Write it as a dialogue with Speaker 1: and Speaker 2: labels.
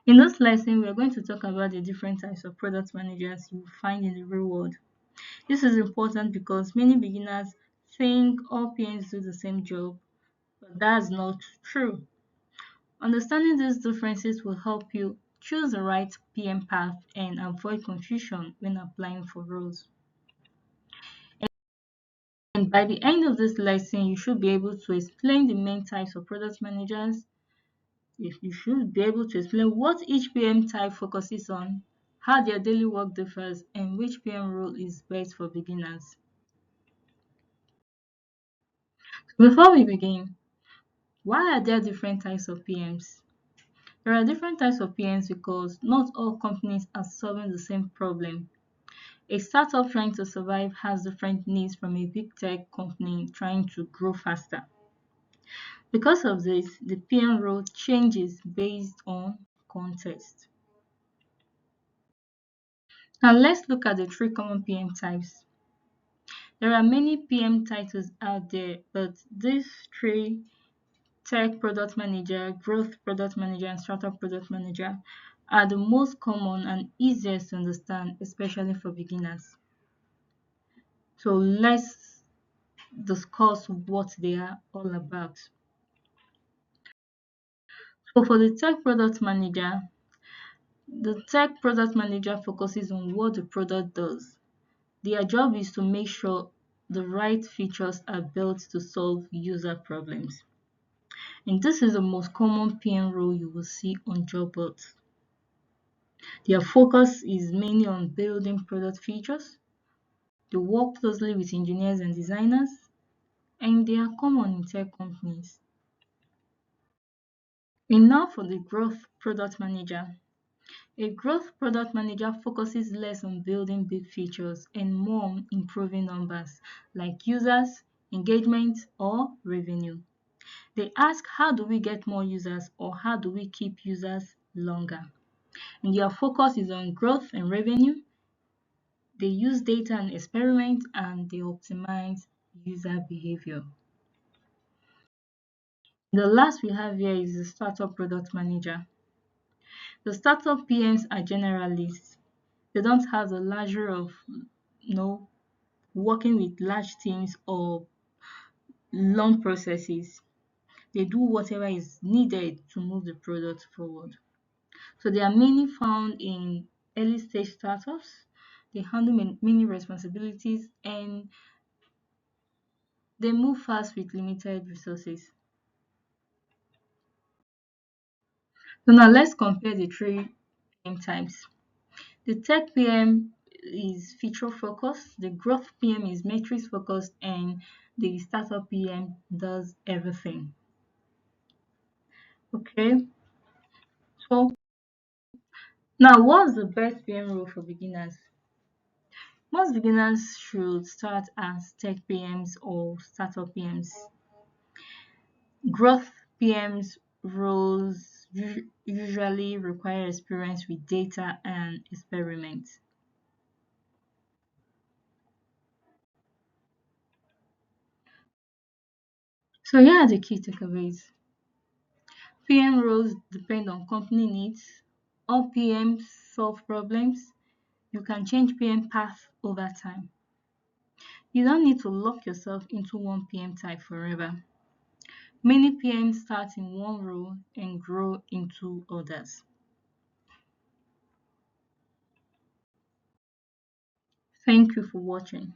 Speaker 1: In this lesson, we are going to talk about the different types of product managers you find in the real world. This is important because many beginners think all PMs do the same job, but that's not true. Understanding these differences will help you choose the right PM path and avoid confusion when applying for roles. And by the end of this lesson, you should be able to explain the main types of product managers. If you should be able to explain what each PM type focuses on, how their daily work differs, and which PM role is best for beginners. Before we begin, why are there different types of PMs? There are different types of PMs because not all companies are solving the same problem. A startup trying to survive has different needs from a big tech company trying to grow faster. Because of this, the PM role changes based on context. Now let's look at the three common PM types. There are many PM titles out there, but these three, tech product manager, growth product manager, and startup product manager, are the most common and easiest to understand, especially for beginners. So let's discuss what they are all about. So for the tech product manager focuses on what the product does. Their job is to make sure the right features are built to solve user problems. And this is the most common PM role you will see on job boards. Their focus is mainly on building product features. They work closely with engineers and designers, and they are common in tech companies. And now for the growth product manager. A growth product manager focuses less on building big features and more on improving numbers like users, engagement, or revenue. They ask, how do we get more users, or how do we keep users longer? And their focus is on growth and revenue. They use data and experiment, and they optimize user behavior. The last we have here is the startup product manager. The startup PMs are generalists. They don't have the luxury of working with large teams or long processes. They do whatever is needed to move the product forward. So they are mainly found in early stage startups. They handle many responsibilities and they move fast with limited resources. So now let's compare the three PM types. The tech PM is feature focused, the growth PM is matrix focused, and the startup PM does everything. Okay, so now what's the best PM role for beginners? Most beginners should start as tech PMs or startup PMs. Growth PMs roles usually require experience with data and experiments. So here are the key takeaways. PM roles depend on company needs. All PMs solve problems. You can change PM path over time. You don't need to lock yourself into one PM type forever. Many PMs start in one role and grow into others. Thank you for watching.